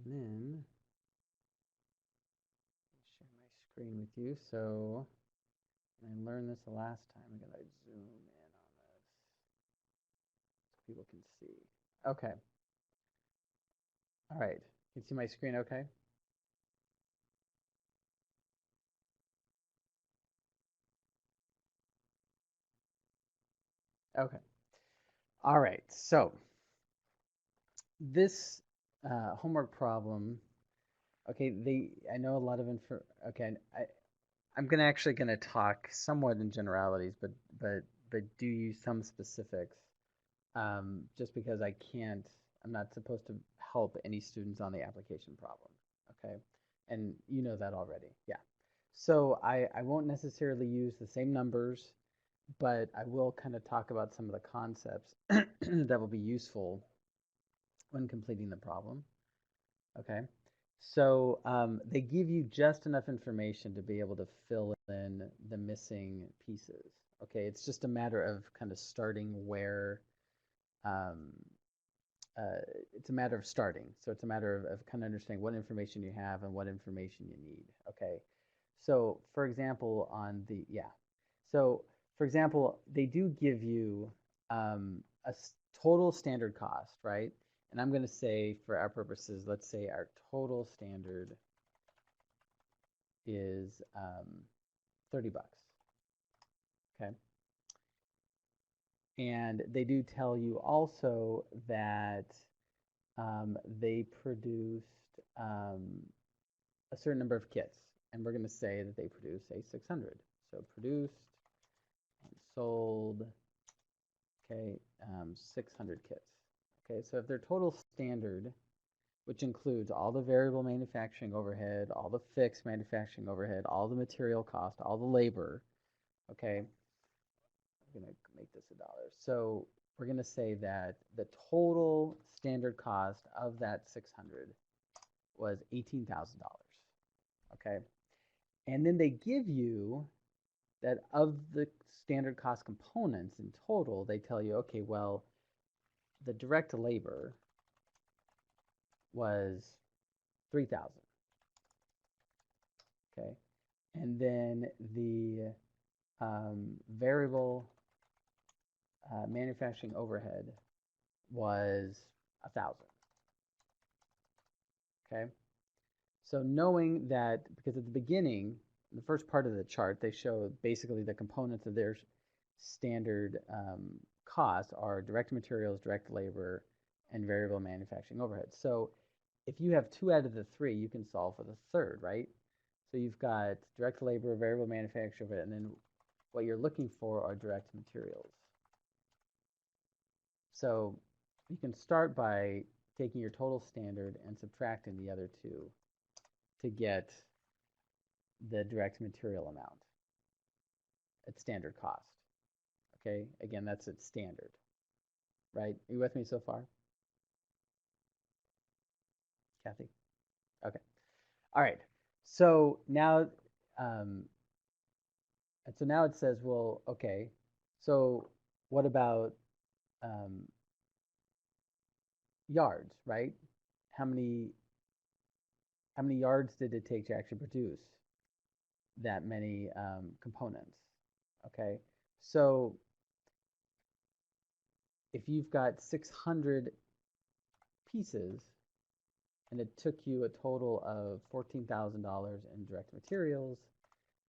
And then share my screen with you. So I learned this the last time. I gotta zoom in on this so people can see. Okay. All right. Can you see my screen okay? Okay. All right. So this homework problem, okay, I know a lot of info. Okay, I'm gonna talk somewhat in generalities, but but do use some specifics, just because I'm not supposed to help any students on the application problem. Okay, and you know that already. Yeah. So I won't necessarily use the same numbers, but I will kind of talk about some of the concepts that will be useful when completing the problem. Okay. So they give you just enough information to be able to fill in the missing pieces. Okay. It's just a matter of kind of starting where, um, uh, it's a matter of starting. So it's a matter of kind of understanding what information you have and what information you need. Okay. So for example, so for example, they do give you a total standard cost, right? And I'm going to say for our purposes, let's say our total standard is 30 bucks. Okay. And they do tell you also that they produced a certain number of kits. And we're going to say that they produce, say, 600. So produced and sold, okay, 600 kits. Okay, so if their total standard, which includes all the variable manufacturing overhead, all the fixed manufacturing overhead, all the material cost, all the labor, okay, I'm going to make this $1. So we're going to say that the total standard cost of that 600 was $18,000. Okay, and then they give you that of the standard cost components in total, they tell you, okay, well, the direct labor was 3,000. Okay, and then the variable manufacturing overhead was 1,000. Okay, so knowing that, because at the beginning, the first part of the chart, they show basically the components of their standard costs are direct materials, direct labor, and variable manufacturing overhead. So if you have 2 out of the 3, you can solve for the third, right? So you've got direct labor, variable manufacturing overhead, and then what you're looking for are direct materials. So you can start by taking your total standard and subtracting the other two to get the direct material amount at standard cost. Okay, again, that's at standard, right? Are you with me so far, Kathy? Okay. All right. So now, um, and so now it says, well, okay, so what about um, yards, right? How many how many yards did it take to actually produce that many components? Okay, so if you've got 600 pieces and it took you a total of $14,000 in direct materials,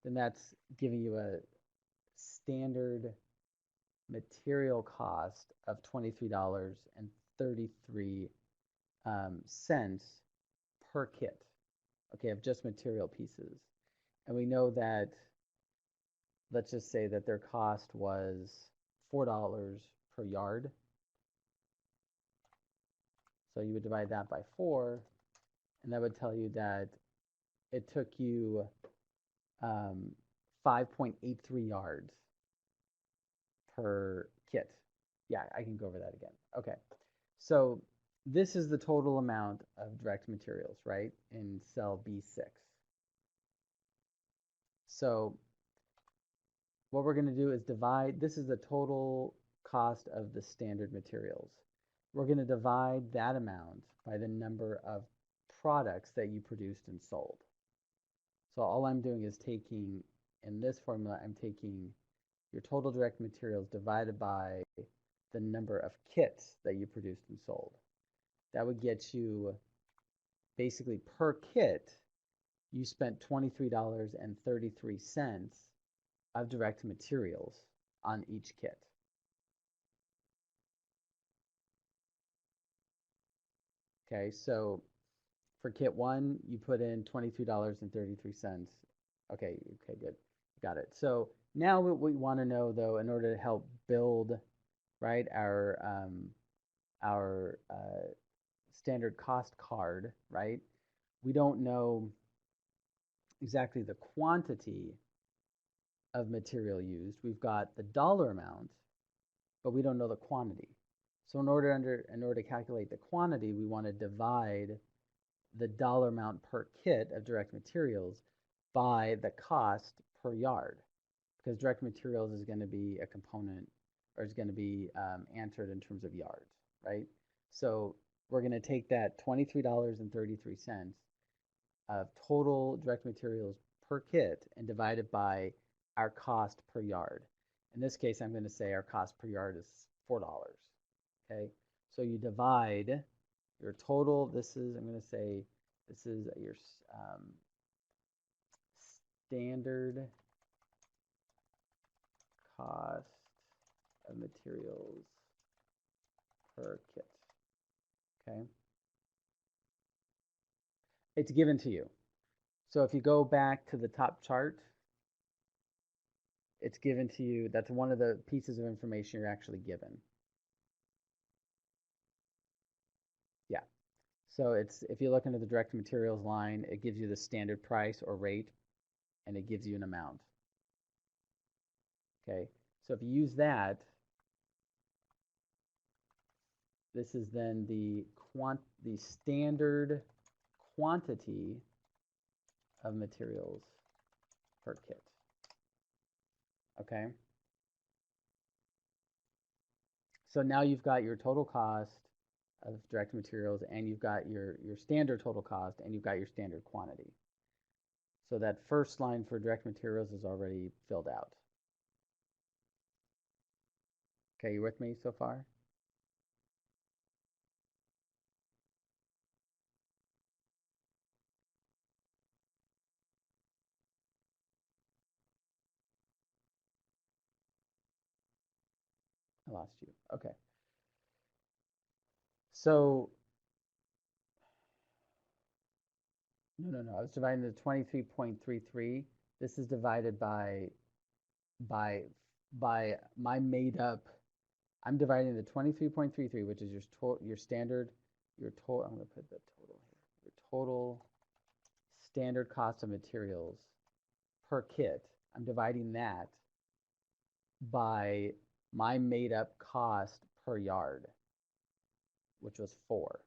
then that's giving you a standard material cost of $23.33 per kit, okay, of just material pieces. And we know that, let's just say that their cost was $4 per yard. So you would divide that by 4, and that would tell you that it took you 5.83 yards per kit. Yeah, I can go over that again. Okay, so this is the total amount of direct materials, right, in cell B6. So what we're going to do is divide, this is the total cost of the standard materials. We're going to divide that amount by the number of products that you produced and sold. So all I'm doing is taking, in this formula, I'm taking your total direct materials divided by the number of kits that you produced and sold. That would get you, basically per kit, you spent $23.33 of direct materials on each kit. Okay, so for kit 1, you put in $23.33. Okay, good. Got it. So now what we want to know, though, in order to help build, right, our standard cost card, right, we don't know exactly the quantity of material used. We've got the dollar amount, but we don't know the quantity. So in order to calculate the quantity, we want to divide the dollar amount per kit of direct materials by the cost per yard, because direct materials is going to be a component, or is going to be answered in terms of yards, right? So we're going to take that $23.33 of total direct materials per kit and divide it by our cost per yard. In this case, I'm going to say our cost per yard is $4. Okay, so you divide your total. This is, I'm going to say, this is your standard cost of materials per kit. Okay, it's given to you. So if you go back to the top chart, it's given to you. That's one of the pieces of information you're actually given. Yeah. So it's, if you look into the direct materials line, it gives you the standard price or rate, and it gives you an amount. Okay. So if you use that, this is then the standard quantity of materials per kit. Okay. So now you've got your total cost of direct materials, and you've got your standard total cost, and you've got your standard quantity. So that first line for direct materials is already filled out. Okay, you with me so far? I lost you. Okay. So, no. I was dividing the 23.33. This is divided by my made up. I'm dividing the 23.33, which is your standard, I'm going to put the total here. Your total standard cost of materials per kit. I'm dividing that by my made up cost per yard, which was 4.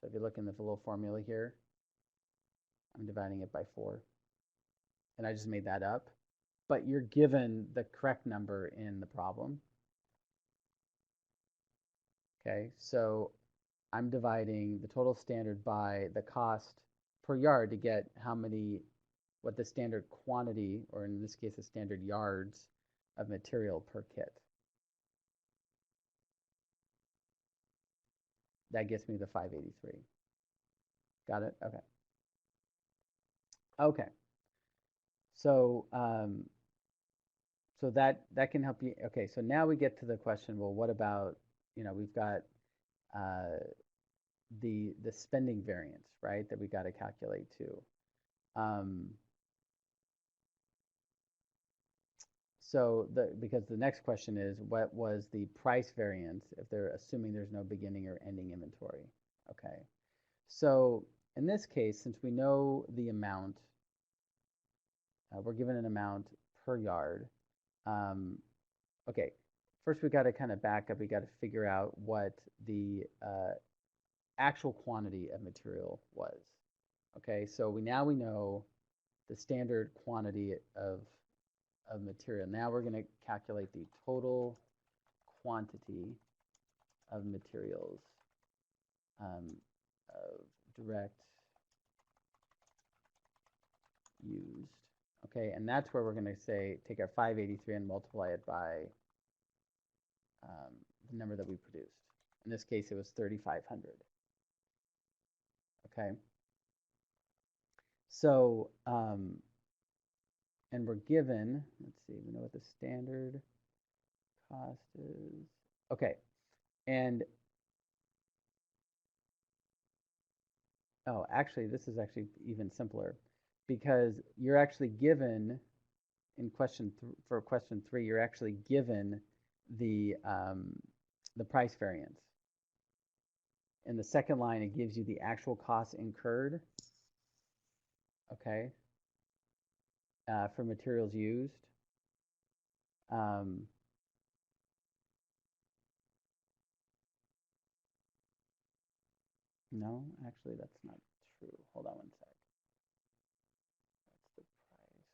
So if you look in the little formula here, I'm dividing it by 4. And I just made that up. But you're given the correct number in the problem. Okay, so I'm dividing the total standard by the cost per yard to get what the standard quantity, or in this case, the standard yards of material per kit. That gets me the 583. Got it? Okay. Okay. So so that can help you. Okay, so now we get to the question, well, what about, we've got the spending variance, right, that we got to calculate too. So because the next question is, what was the price variance if they're assuming there's no beginning or ending inventory? Okay. So in this case, since we know the amount, we're given an amount per yard. Okay, first we got to kind of back up. We got to figure out what the actual quantity of material was. Okay, so we know the standard quantity of material. Now we're going to calculate the total quantity of materials of direct Okay, and that's where we're going to say take our 583 and multiply it by the number that we produced. In this case, it was 3,500. Okay, so and we're given, let's see, we know what the standard cost is. Okay, and oh, actually, this is actually even simpler because you're actually given in for question 3, you're actually given the price variance. In the second line, it gives you the actual costs incurred, okay, for materials used. No, actually, that's not true. Hold on one sec. That's the price.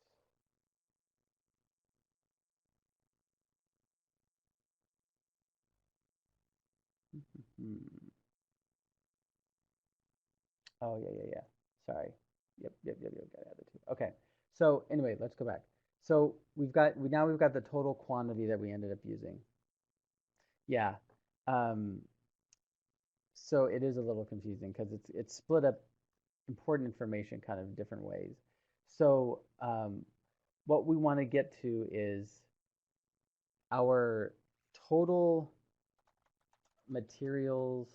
Oh, yeah. Sorry. Yep. Got to add the 2. Okay. So anyway, let's go back. So we've got the total quantity that we ended up using. Yeah. So it is a little confusing because it's split up important information kind of different ways. So what we want to get to is our total materials,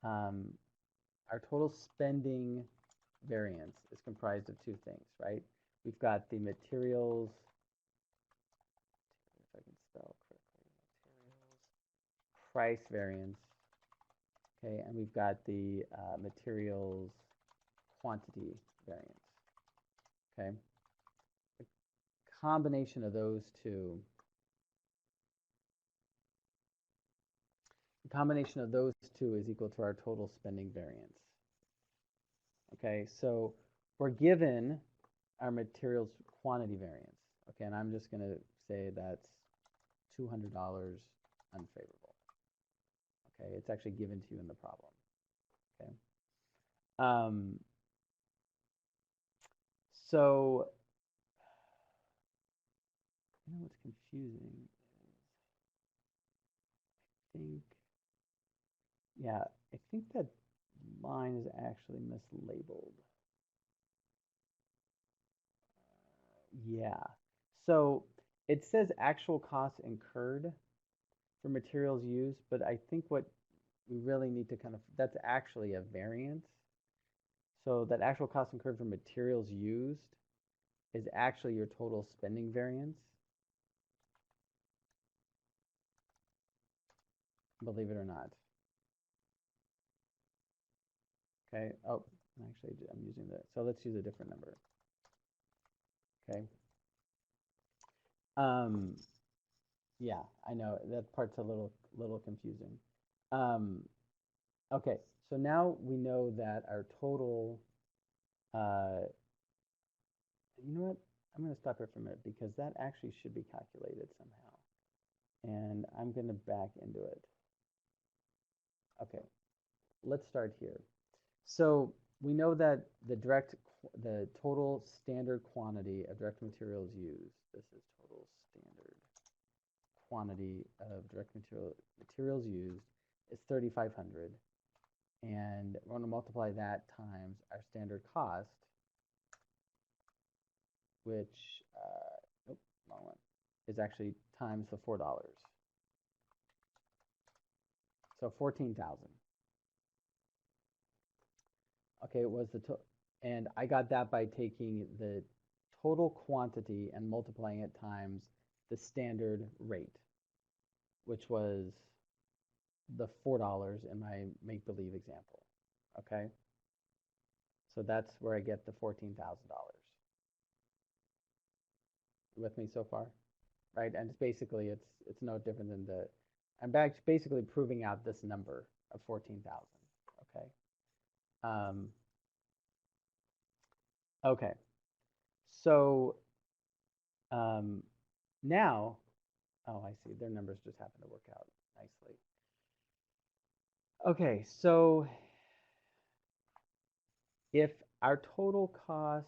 our total spending variance is comprised of 2 things, right? We've got the materials, if I can spell correctly, materials price variance, okay, and we've got the materials quantity variance, okay? The combination of those two, is equal to our total spending variance. Okay, so we're given our materials quantity variance. Okay, and I'm just going to say that's $200 unfavorable. Okay, it's actually given to you in the problem. Okay. So, you know what's confusing is, I think that line is actually mislabeled. Yeah. So it says actual costs incurred for materials used, but I think what we really need to that's actually a variance. So that actual cost incurred for materials used is actually your total spending variance. Believe it or not. Okay. Oh, actually, I'm using that. So let's use a different number. Okay. Yeah, I know that part's a little confusing. Okay, so now we know that our total, you know what? I'm going to stop here for a minute because that actually should be calculated somehow. And I'm going to back into it. Okay, let's start here. So we know that the total standard quantity of direct materials used, this is total standard quantity of direct materials used, is 3,500. And we're going to multiply that times our standard cost, which, nope, wrong one, is actually times the $4. So 14,000. Okay, it was and I got that by taking the total quantity and multiplying it times the standard rate, which was the $4 in my make-believe example. Okay, so that's where I get the $14,000. With me so far, right? And it's basically it's no different than I'm basically proving out this number of 14,000. Okay. Okay. So now, oh, I see. Their numbers just happen to work out nicely. Okay, so if our total cost,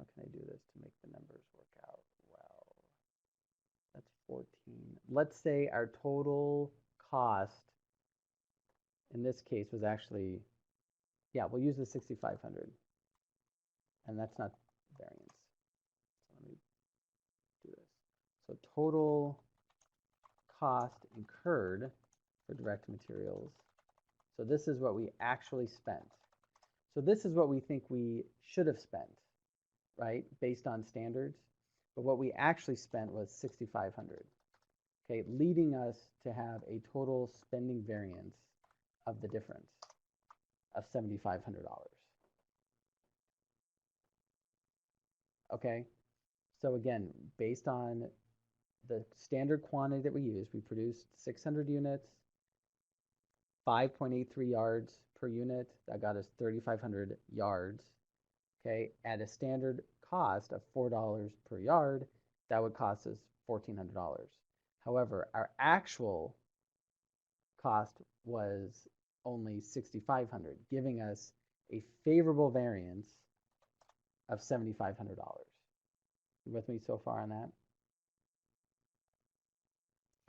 how can I do this to make the numbers work out well? That's 14. Let's say our total cost in this case was actually, yeah, we'll use the 6,500. And that's not variance. So let me do this. So total cost incurred for direct materials. So this is what we actually spent. So this is what we think we should have spent, right, based on standards. But what we actually spent was 6,500. Okay, leading us to have a total spending variance of the difference of $7,500. Okay, so again, based on the standard quantity that we used, we produced 600 units, 5.83 yards per unit. That got us 3,500 yards. Okay, at a standard cost of $4 per yard, that would cost us $1,400. However, our actual cost was only 6,500, giving us a favorable variance of $7,500. You with me so far on that?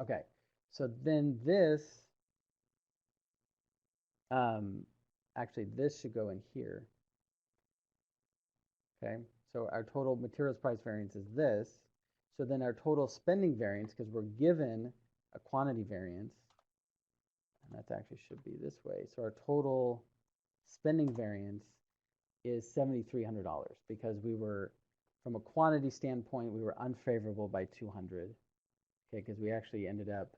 Okay, so then this, actually this should go in here. Okay, so our total materials price variance is this. So then our total spending variance, because we're given a quantity variance, and that actually should be this way. So our total spending variance is $7,300 because we were, from a quantity standpoint, we were unfavorable by 200. Okay, because we actually ended up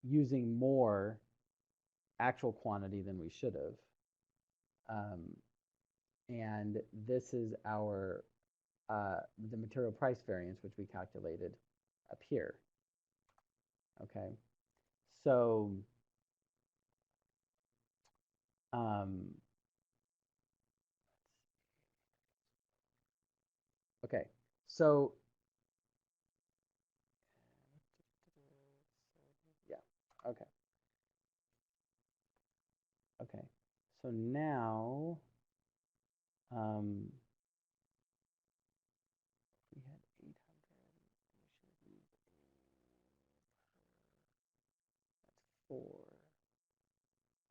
using more actual quantity than we should have. And this is our the material price variance, which we calculated up here. Okay, so okay, so yeah, okay, okay. So now we had 800. We should use that's 4.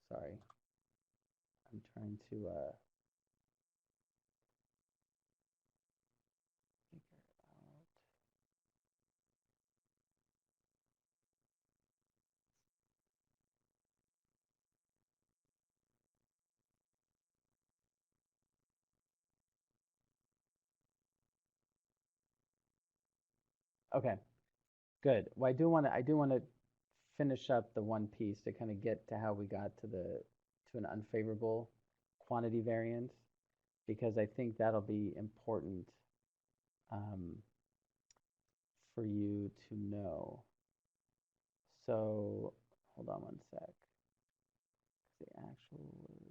Sorry, I'm trying to figure it out. Okay, good. Well, I do want to finish up the one piece to kind of get to how we got to an unfavorable quantity variance, because I think that'll be important um, for you to know. So hold on one sec. The actual was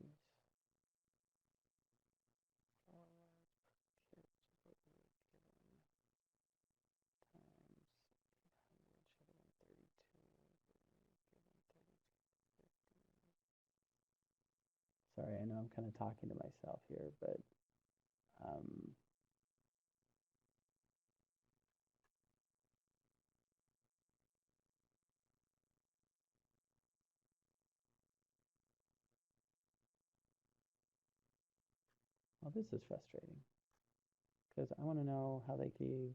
sorry, I know I'm kind of talking to myself here, but well, this is frustrating because I want to know how they gave.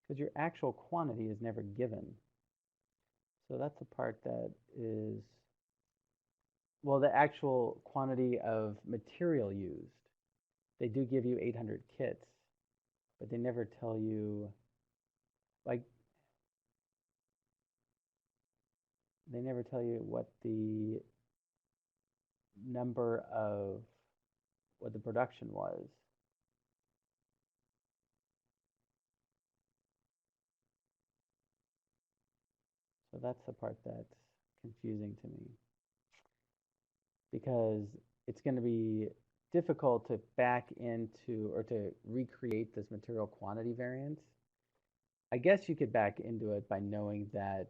Because your actual quantity is never given. So that's the part that is, well, the actual quantity of material used. They do give you 800 kits, but they never tell you, like, they never tell you what the number of, what the production was. So that's the part that's confusing to me, because it's going to be difficult to back into or to recreate this material quantity variance. I guess you could back into it by knowing that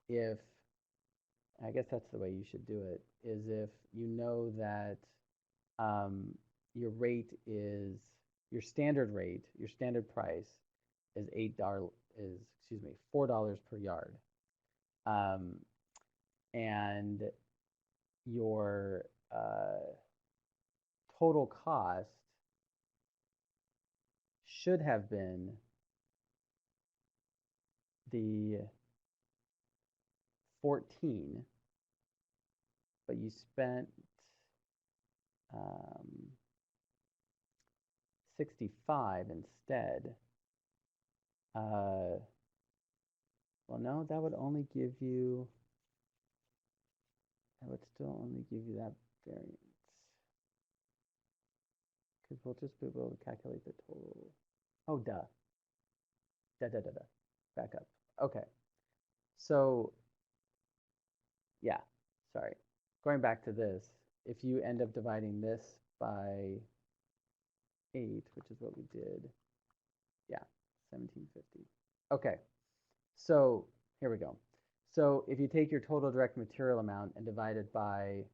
if, I guess that's the way you should do it, is if you know that um, your rate is, your standard rate, your standard price is $8, is, excuse me, $4 per yard. Um, and your total cost should have been the 14, but you spent um, 65 instead. Well, no, that would only give you, that would still only give you that variance. Because we'll just be able to calculate the total. Oh, duh. Duh, duh, duh, duh. Back up. Okay. So, yeah, sorry. Going back to this, if you end up dividing this by 8, which is what we did, yeah, 1750. Okay, so here we go. So if you take your total direct material amount and divide it by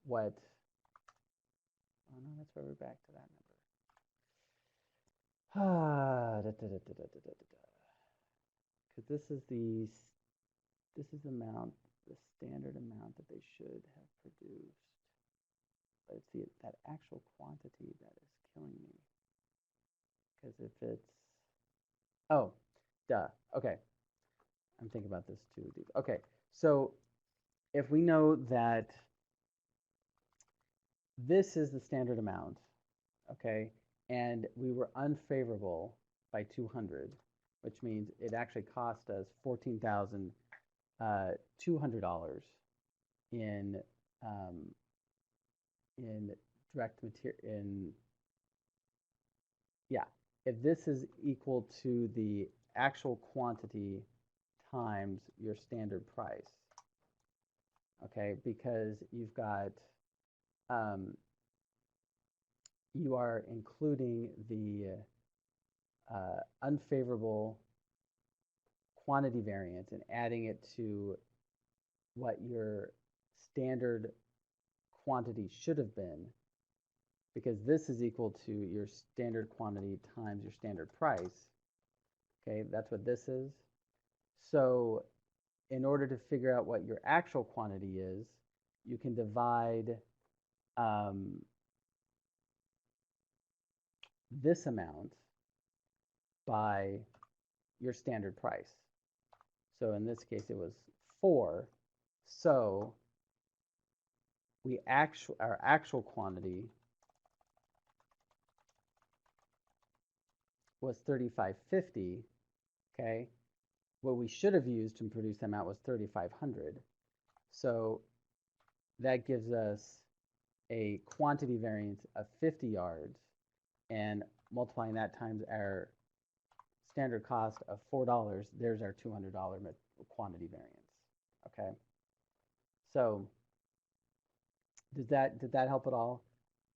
what, oh no, that's where we're back to that number. Ah, because this is the amount, the standard amount that they should have produced. But it's that actual quantity that is killing me. Because if it's, oh, duh, okay. I'm thinking about this too deep. Okay, so if we know that this is the standard amount, okay, and we were unfavorable by 200, which means it actually cost us $14,200 in in direct material, in, yeah, if this is equal to the actual quantity times your standard price, okay, because you've got, you are including the unfavorable quantity variance and adding it to what your standard quantity should have been, because this is equal to your standard quantity times your standard price. Okay, that's what this is. So in order to figure out what your actual quantity is, you can divide this amount by your standard price. So in this case, it was 4. So our actual quantity was 3550. Okay, what we should have used to produce that amount was 3500. So that gives us a quantity variance of 50 yards, and multiplying that times our standard cost of $4, there's our $200 quantity variance. Okay, so did that help at all?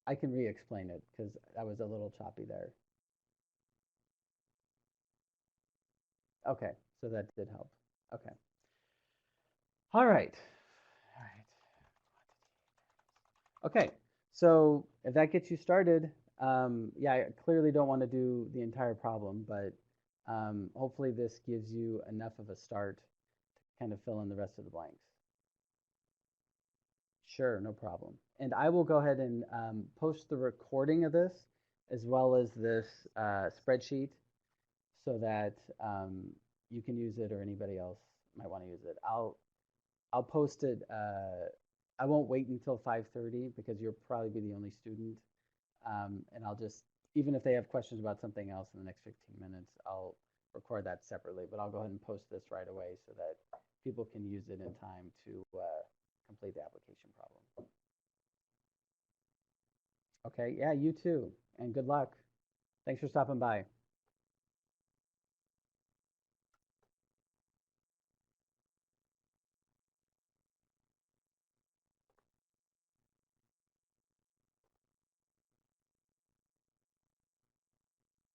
I can re-explain it because that was a little choppy there. Okay, so that did help. Okay. All right. All right. Okay, so if that gets you started, yeah, I clearly don't want to do the entire problem, but hopefully this gives you enough of a start to kind of fill in the rest of the blanks. Sure, no problem. And I will go ahead and post the recording of this as well as this spreadsheet so that you can use it or anybody else might want to use it. I'll post it. I won't wait until 5:30 because you'll probably be the only student. And I'll just, even if they have questions about something else in the next 15 minutes, I'll record that separately. But I'll go ahead and post this right away so that people can use it in time to complete the application problem. Okay, yeah, you too. And good luck. Thanks for stopping by.